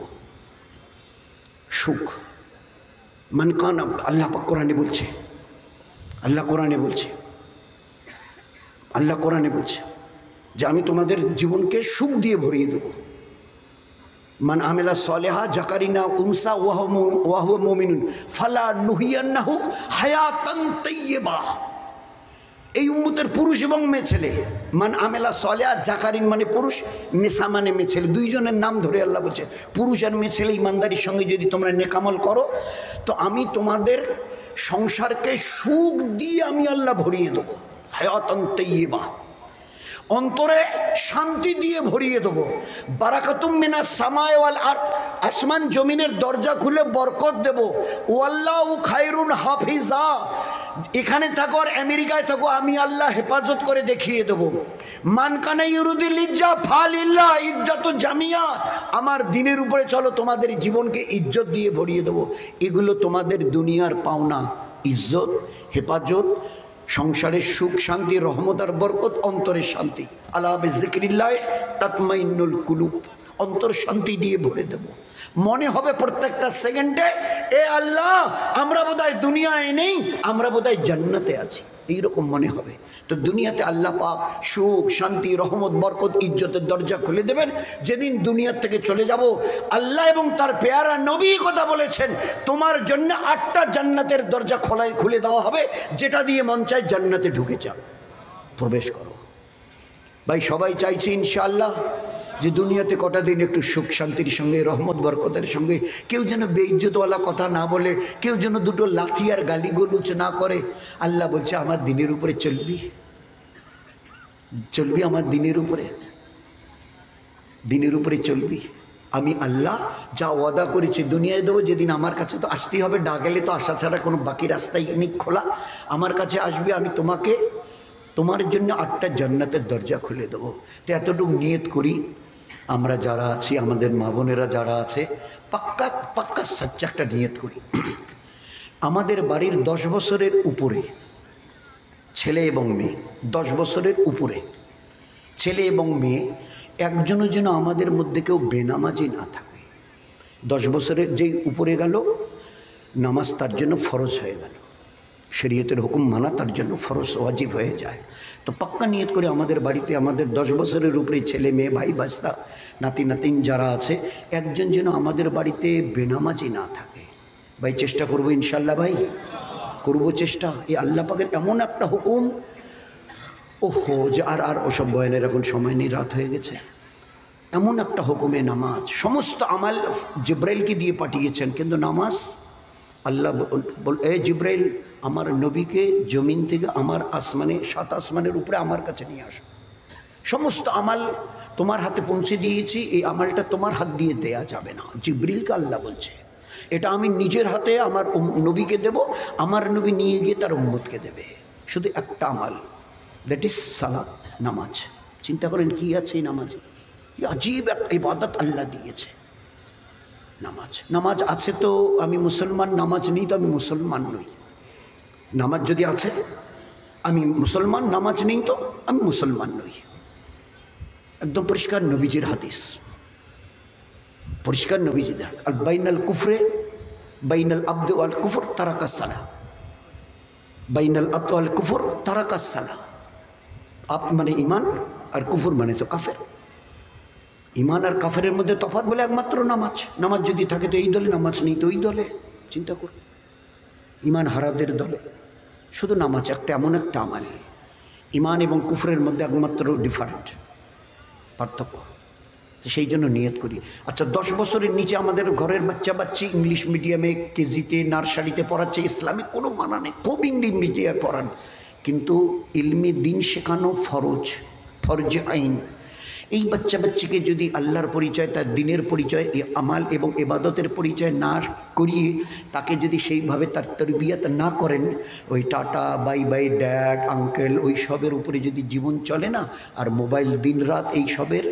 সুখ মান কান, আল্লাহ পাক কোরআনে বলছে, আল্লাহ কোরআনে বলছে, আল্লাহ কোরআনে বলছে যে আমি তোমাদের জীবনকে সুখ দিয়ে ভরিয়ে দেব। মান আমেলা সালেহা জাকারিনা উনসা ওয়াহু মুমিনুন ফালা নুহিয়ান্নাহু হায়াতান তাইয়্যিবা। এই উম্মতের পুরুষ এবং মেয়ে ছেলে, মান আমেলা সালেহা, জাকারিন মানে পুরুষ, নিসা মানে মেয়ে ছেলে, দুইজনের নাম ধরে আল্লাহ বলছে পুরুষ আর মেয়ে ছেলে ইমানদারির সঙ্গে যদি তোমরা নেকামল করো, তো আমি তোমাদের সংসারকে সুখ দিয়ে আমি আল্লাহ ভরিয়ে দেবো। হায়াতান তাইয়্যিবা, অন্তরে শান্তি দিয়ে ভরিয়ে দেবো। বারাকাতুম মিনাস সামায়ে ওয়াল আরদ, আসমান জমিনের দরজা খুলে বরকত দেব। ওয়াল্লাহু খায়রুন হাফিজা, এখানে থাকো আর আমেরিকায় থাকো, আমি আল্লাহ হেফাজত করে দেখিয়ে দেব। মান কানা ইউরিদুল ইজ্জা ফালিল্লাহ ইজ্জাতু জামিয়া, আমার দিনের উপরে চলো, তোমাদের জীবনকে ইজ্জত দিয়ে ভরিয়ে দেব। এগুলো তোমাদের দুনিয়ার পাওনা, ইজ্জত, হেফাজত, সংসারের সুখ শান্তি, রহমত আর বরকত, অন্তরের শান্তি। আলা বিযিকরিল্লাহ তাতমাইন্নুল কুলুব, অন্তর শান্তি দিয়ে ভরে দেব। মনে হবে প্রত্যেকটা সেকেন্ডে, এ আল্লাহ আমরা বোধহয় দুনিয়ায় নেই, আমরা বোধহয় জান্নাতে আছি, এইরকম মনে হবে। তো দুনিয়াতে আল্লাহ পাক সুখ শান্তি, রহমত, বরকত, ইজ্জতের দরজা খুলে দেবেন। যেদিন দুনিয়ার থেকে চলে যাব, আল্লাহ এবং তার পেয়ারা নবী কথা বলেছেন, তোমার জন্য 8টা জান্নাতের দরজা খুলে দেওয়া হবে, যেটা দিয়ে মন চায় জান্নাতে ঢুকে যাও, প্রবেশ করো। ভাই সবাই চাইছে ইনশাআল্লাহ যে দুনিয়াতে কটা দিন একটু সুখ শান্তির সঙ্গে, রহমত বরকতের সঙ্গে, কেউ যেন বেইজ্জতওয়ালা কথা না বলে, কেউ যেন দুটো লাথি আর গালিগলুচ না করে। আল্লাহ বলছে আমার দিনের উপরে চলবি, চলবি আমার দিনের উপরে, দিনের উপরে চলবি। আমি আল্লাহ যা ওয়াদা করেছি দুনিয়ায় দেবো। যেদিন আমার কাছে তো আসতেই হবে, ডাকলে তো আসা ছাড়া কোনো বাকি রাস্তাই নেই খোলা। আমার কাছে আসবে, আমি তোমাকে, তোমার জন্য 8টা জান্নাতের দরজা খুলে দেবো। তো এতটুকু নিয়ত করি, আমরা যারা আছি, আমাদের মা বোনেরা যারা আছে, পাক্কা পাক্কা সচ্চা একটা নিয়ত করি। আমাদের বাড়ির 10 বছরের উপরে ছেলে এবং মেয়ে, 10 বছরের উপরে ছেলে এবং মেয়ে একজনও যেন আমাদের মধ্যে কেউ বেনামাজি না থাকে। 10 বছরের যেই উপরে গেল, নামাজ তার জন্য ফরজ হয়ে গেল, শরীয়তের হুকুম মানা তার জন্য ফরজ ওয়াজিব হয়ে যায়। তো পাক্কা নিয়ত করে আমাদের বাড়িতে আমাদের 10 বছরের উপরে ছেলে মেয়ে ভাই বাস্তা নাতি নাতিন যারা আছে, একজন যেন আমাদের বাড়িতে বেনামাজি না থাকে। ভাই চেষ্টা করবো ইনশাল্লাহ, ভাই করবো চেষ্টা। এই আল্লাহ পাকের এমন একটা হুকুম, ওহো যে আর ওসব বয়ানের এখন সময় নেই, রাত হয়ে গেছে। এমন একটা হুকুমে নামাজ, সমস্ত আমাল জিব্রাইলকে দিয়ে পাঠিয়েছেন, কিন্তু নামাজ আল্লাহ জিব্রাইল আমার নবীকে জমিন থেকে আমার আসমানে 7 আসমানের উপরে আমার কাছে নিয়ে আসো, সমস্ত আমাল তোমার হাতে পৌঁছে দিয়েছি, এই আমালটা তোমার হাত দিয়ে দেয়া যাবে না। জিব্রিলকে আল্লাহ বলছে, এটা আমি নিজের হাতে আমার নবীকে দেব, আমার নবী নিয়ে গিয়ে তার উম্মতকে দেবে। শুধু একটা আমাল, দ্যাট ইজ সালাত, নামাজ। চিন্তা করেন কি আছে এই নামাজে, আজীব এক ইবাদত আল্লাহ দিয়েছে নামাজ। নামাজ আছে তো আমি মুসলমান, নামাজ নেই তো আমি মুসলমান নই। নামাজ যদি আছে আমি মুসলমান, নামাজ নেই তো আমি মুসলমান নই। একদম পরিষ্কার নবীজির হাদিস, পরিষ্কার নবীজিদের। আর বাইনাল কুফরে বাইনাল আব্দ আল কুফর তারাকাস সালাহ, বাইনাল আব্দ আল কুফর তারাকাস সালাহ। আপ মানে ইমান আর কুফর মানে তো কাফের। ইমান আর কাফেরের মধ্যে তফাৎ বলে একমাত্র নামাজ। নামাজ যদি থাকে তো এই দলে, নামাজ নেই তো ওই দলে। চিন্তা করুন, ইমান হারাদের দলে। শুধু নামাজ একটা এমন একটা আমাল, ইমান এবং কুফরের মধ্যে একমাত্র ডিফারেন্ট, পার্থক্য। সেই জন্য নিয়ত করি। আচ্ছা, 10 বছরের নিচে আমাদের ঘরের বাচ্চা বাচ্চি ইংলিশ মিডিয়ামে, কেজিতে, নার্সারিতে পড়াচ্ছে, ইসলামিক কোনো মানা নেই, খুব ইংলিশ মিডিয়ামে পড়ান, কিন্তু ইলমি দিন শেখানো ফরজ, ফরজে আইন। এই বাচ্চা বাচ্চিকে যদি আল্লাহর পরিচয়, তার দিনের পরিচয়, এই আমাল এবং ইবাদতের পরিচয় না করিয়ে তাকে যদি সেইভাবে তার তরবিয়ত না করেন, ওই tata bye bye dad uncle ওই সবের উপরে যদি জীবন চলে না, আর মোবাইল দিন রাত এই সবের,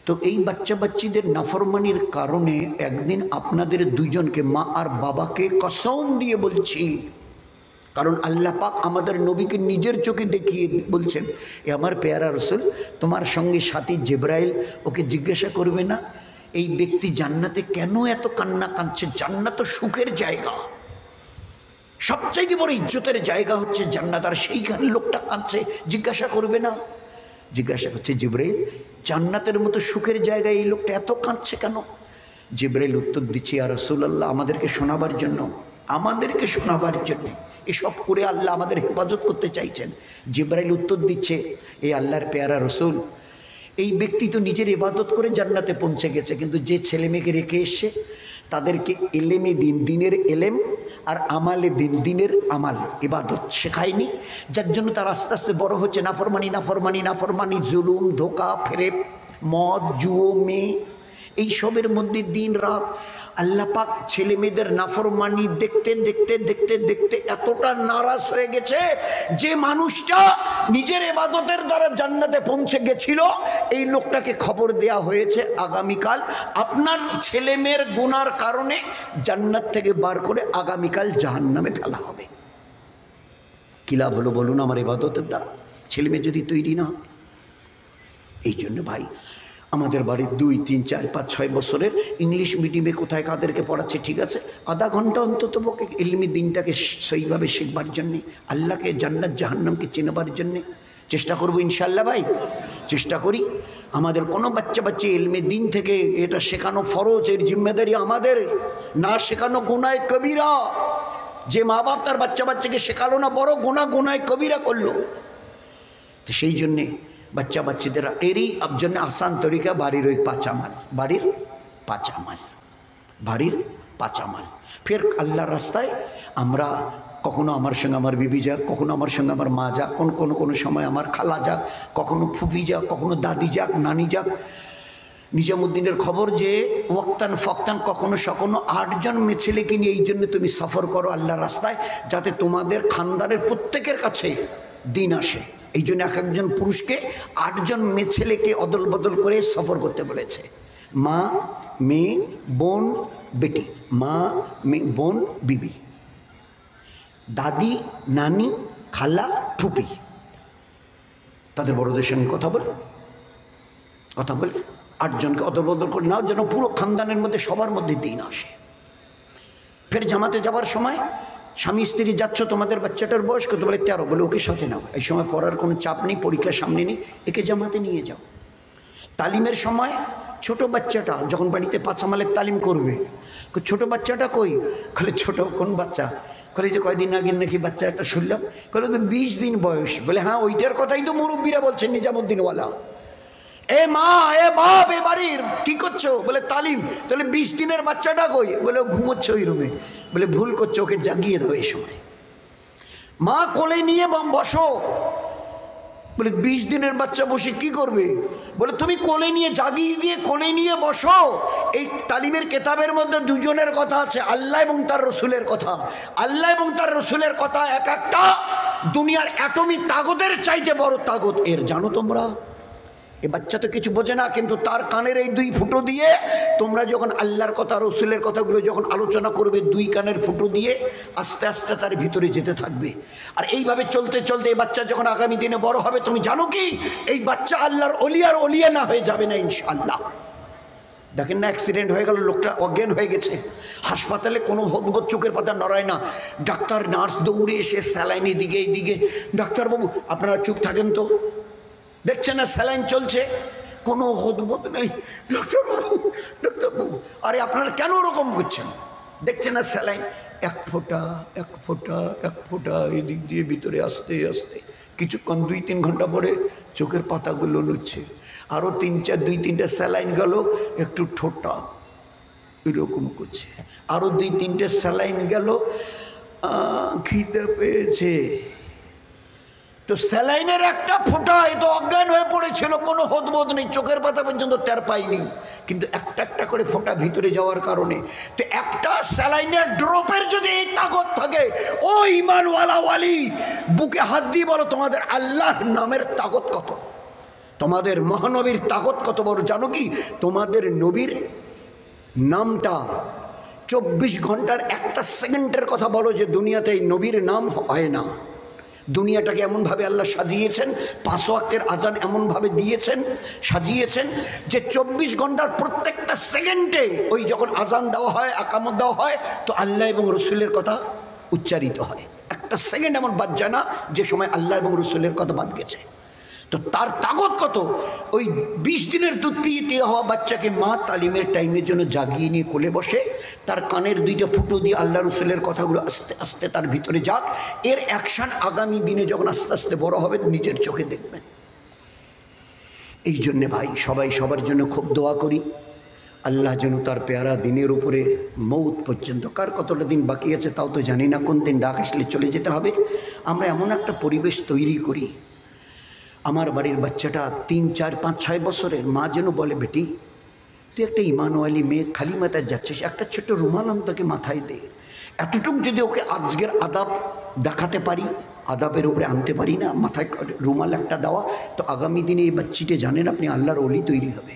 তো এই বাচ্চা বাচ্চিদের নাফরমানির কারণে একদিন আপনাদের দুজনকে, মা আর বাবাকে কসম দিয়ে বলছি, কারণ আল্লাহ পাক আমাদের নবীকে নিজের চোখে দেখিয়ে বলছেন, এ আমার পেয়ারা রসুল, তোমার সঙ্গে সাথী জিব্রাইল ওকে জিজ্ঞাসা করবে না এই ব্যক্তি জান্নাতে কেন এত কান্না কাঁদছে? জান্নাত তো সুখের জায়গা, সবচাইতে বড় ইজ্জতের জায়গা হচ্ছে জান্নাত, আর সেইখানে লোকটা কাঁদছে, জিজ্ঞাসা করবে না? জিজ্ঞাসা করছে, জিব্রাইল জান্নাতের মতো সুখের জায়গায় এই লোকটা এত কাঁদছে কেন? জিব্রাইল উত্তর দিচ্ছে, ইয়া রাসূলুল্লাহ, আমাদেরকে শোনাবার জন্য, আমাদেরকে শোনাবার জন্য এসব করে আল্লাহ আমাদের হেফাজত করতে চাইছেন। জিব্রাইল উত্তর দিচ্ছে, এই আল্লাহর পেয়ারা রসুল, এই ব্যক্তি তো নিজের ইবাদত করে জান্নাতে পৌঁছে গেছে, কিন্তু যে ছেলে মেয়েকে রেখে এসছে তাদেরকে এলেমে দিন, দিনের এলেম, আর আমালে দিন, দিনের আমাল, ইবাদত শেখায়নি, যার জন্য তার আস্তে আস্তে বড় হচ্ছে নাফরমানি নাফরমানি নাফরমানি, জুলুম, ধোকা, ফেরেব, মদ, জুয়ো, মেয়ে, এই সবের মধ্যে দিন রাত। আল্লাহ পাক ছেলে মেয়েদের নাফরমানি দেখতে দেখতে দেখতে দেখতে এতটা নারাজ হয়ে গেছে, যে মানুষটা নিজের ইবাদতের দ্বারা জান্নাতে পৌঁছে গেছিল, এই লোকটাকে খবর দেয়া হয়েছে আগামীকাল আপনার ছেলে মেয়ের গুনার কারণে জান্নাত থেকে বার করে আগামীকাল জাহান্নামে ফেলা হবে। কি লাভ হলো বলুন আমার ইবাদতের দ্বারা, ছেলে মেয়ে যদি তৈরি না? এই জন্য ভাই, আমাদের বাড়ির 2, 3, 4, 5, 6 বছরের ইংলিশ মিডিয়ামে কোথায় কাদেরকে পড়াচ্ছে, ঠিক আছে, আধা ঘন্টা অন্তত পক্ষে ইলমি দিনটাকে সেইভাবে শিখবার জন্যে, আল্লাহকে, জান্নাত জাহান্নামকে চেনাবার জন্যে চেষ্টা করবো ইনশাআল্লাহ। ভাই চেষ্টা করি, আমাদের কোনো বাচ্চা বাচ্চা ইলমি দিন থেকে এটা শেখানো ফরজ, এর জিম্মেদারি আমাদের, না শেখানো গুনায় কবিরা। যে মা বাপ তার বাচ্চা বাচ্চাকে শেখালো না, বড় গুনায় কবিরা করলো। তো সেই জন্যে বাচ্চা বাচ্চাদের এরই জন্য আসান তরিকা বাড়ির ওই 5 আমাল, বাড়ির 5 আমাল, বাড়ির 5 আমাল। ফের আল্লাহর রাস্তায় আমরা, কখনো আমার সঙ্গে আমার বিবি যাক, কখনো আমার সঙ্গে আমার মা যাক, কোনো সময় আমার খালা যাক, কখনো ফুপি যাক, কখনো দাদি যাক, নানি যাক। নিজামুদ্দিনের খবর যে ওয়াক্তান ফক্তান কখনো 8 জন মেয়ে ছেলেকে নিয়ে এই জন্য তুমি সফর করো আল্লাহর রাস্তায়, যাতে তোমাদের খানদানের প্রত্যেকের কাছে দিন আসে। এই জন্য একজন পুরুষকে 8 জন মেয়ে ছেলেকে অদল বদল করে সফর করতে বলেছে। মা, মেয়ে, বোন, বেটি, মা, মেয়ে, বোন, বিবি, দাদি, নানি, খালা, ফুপি, তাদের বড়দের সঙ্গে কথা বলে 8 জনকে অদল বদল করে নাও, যেন পুরো খানদানের মধ্যে সবার মধ্যে দিন আসে। ফের জামাতে যাওয়ার সময় স্বামী স্ত্রী যাচ্ছ, তোমাদের বাচ্চাটার বয়স কত? বলে 13। বলে ওকে সাথে নাও, এই সময় পড়ার কোনো চাপ নেই, পরীক্ষার সামনে নেই, একে জামাতে নিয়ে যাও। তালিমের সময় ছোট বাচ্চাটা যখন বাড়িতে 5 আমালের তালিম করবে, ছোট বাচ্চাটা কই? বলে ছোট কোন বাচ্চা? বলে যে কয়দিন আগে নাকি বাচ্চা একটা শুনলাম। বলে তো 20 দিন বয়স। বলে হ্যাঁ, ওইটার কথাই তো মুরব্বীরা বলছেন, নিজামুদ্দিনওয়ালা। এ মা, এ বাপ, এ বাড়ির কি করছো? বলে তালিম। তাহলে 20 দিনের বাচ্চাটা কই? বলে ঘুমোচ্ছে ওই রুমে। বলে ভুল করছো, ওকে জাগিয়ে দাও এই সময়। মা কোলে নিয়ে বসো। বলে 20 দিনের বাচ্চা বসে কি করবে? বলে তুমি কোলে নিয়ে জাগিয়ে দিয়ে কোলে নিয়ে বসো। এই তালিমের কেতাবের মধ্যে দুজনের কথা আছে, আল্লাহ এবং তার রসুলের কথা। আল্লাহ এবং তার রসুলের কথা এক একটা দুনিয়ার অ্যাটমিক তাগতের চাইতে বড় তাগত এর, জানো তোমরা? এ বাচ্চা তো কিছু বোঝে না, কিন্তু তার কানের এই 2 ফুটো দিয়ে তোমরা যখন আল্লাহর কথা রসুলের কথাগুলো যখন আলোচনা করবে, 2 কানের ফুটো দিয়ে আস্তে আস্তে তার ভিতরে যেতে থাকবে। আর এইভাবে চলতে চলতে এই বাচ্চা যখন আগামী দিনে বড় হবে, তুমি জানো কি এই বাচ্চা আল্লাহর অলিয়ার অলিয়া না হয়ে যাবে না ইনশাআল্লাহ। দেখেন না, অ্যাক্সিডেন্ট হয়ে গেল, লোকটা অজ্ঞান হয়ে গেছে, হাসপাতালে কোনো হদবদ চোখের পাতা নড়ায় না, ডাক্তার নার্স দৌড়ে এসে স্যালাইন এদিকে এইদিকে। ডাক্তারবাবু আপনারা চুপ থাকেন তো, দেখছেন না স্যালাইন চলছে, কোনো হদবদ নেই। ডাক্তারবাবু, ডাক্তারবাবু, আরে আপনারা কেন ওরকম করছেন? দেখছেন না স্যালাইন এক ফোঁটা এক ফোঁটা এক ফোঁটা এদিক দিয়ে ভিতরে আস্তে আস্তে। কিছুক্ষণ 2-3 ঘন্টা পরে চোখের পাতাগুলো লুচ্ছে, আরও 2-3টা স্যালাইন গেল, একটু ঠোঁটা এরকম করছে, আরও 2-3টে স্যালাইন গেল, খিদে পেয়েছে। তো স্যালাইনের একটা ফোঁটা, এ তো অজ্ঞান হয়ে পড়েছিল, কোনো হদবোধ নেই, চোখের পাতা পর্যন্ত টের পাইনি, কিন্তু একটা একটা করে ফোঁটা ভিতরে যাওয়ার কারণে। তো একটা স্যালাইনের ড্রপের যদি এই তাগত থাকে, ও ঈমানওয়ালা ওয়ালি, বুকে হাত দিয়ে বলো তোমাদের আল্লাহর নামের তাগত কত, তোমাদের মহানবীর তাগত কত বড়। জানো কি, তোমাদের নবীর নামটা 24 ঘন্টার একটা সেকেন্ডের কথা বলো যে দুনিয়াতে এই নবীর নাম হয় না। দুনিয়াটাকে এমনভাবে আল্লাহ সাজিয়েছেন, 5 ওয়াক্তের আজান এমনভাবে দিয়েছেন, সাজিয়েছেন যে 24 ঘন্টার প্রত্যেকটা সেকেন্ডে ওই যখন আজান দেওয়া হয়, আকামত দেওয়া হয়, তো আল্লাহ এবং রসুলের কথা উচ্চারিত হয়। একটা সেকেন্ড এমন বাদ যায় না যে সময় আল্লাহ এবং রসুলের কথা বাদ গেছে। তো তার তাগত কত? ওই 20 দিনের দুধ পিয়ে হওয়া বাচ্চাকে মা তালিমের টাইমের জন্য জাগিয়ে নিয়ে কোলে বসে, তার কানের 2টা ফুটো দিয়ে আল্লাহ রসুলের কথাগুলো আস্তে আস্তে তার ভিতরে যাক। এর অ্যাকশান আগামী দিনে যখন আস্তে আস্তে বড় হবে নিজের চোখে দেখবেন। এই জন্যে ভাই সবাই সবার জন্য খুব দোয়া করি, আল্লাহ যেন তার পেয়ারা দিনের উপরে মৌত পর্যন্ত, কার কতটা দিন বাকি আছে তাও তো জানি না, কোন দিন ডাক আসলে চলে যেতে হবে, আমরা এমন একটা পরিবেশ তৈরি করি। আমার বাড়ির বাচ্চাটা 3, 4, 5, 6 বছরের, মা যেন বলে বেটি তুই একটা ঈমানওয়ালি মেয়ে, খালি মাথায় যাচ্ছিস, একটা ছোট্ট রুমাল অন্তকে মাথায় দে। এতটুক যদি ওকে আজকের আদাব দেখাতে পারি, আদাবের উপরে আনতে পারি না, মাথায় রুমাল একটা দেওয়া, তো আগামী দিনে এই বাচ্চিটা জানেন আপনি আল্লাহর ওলি তৈরি হবে।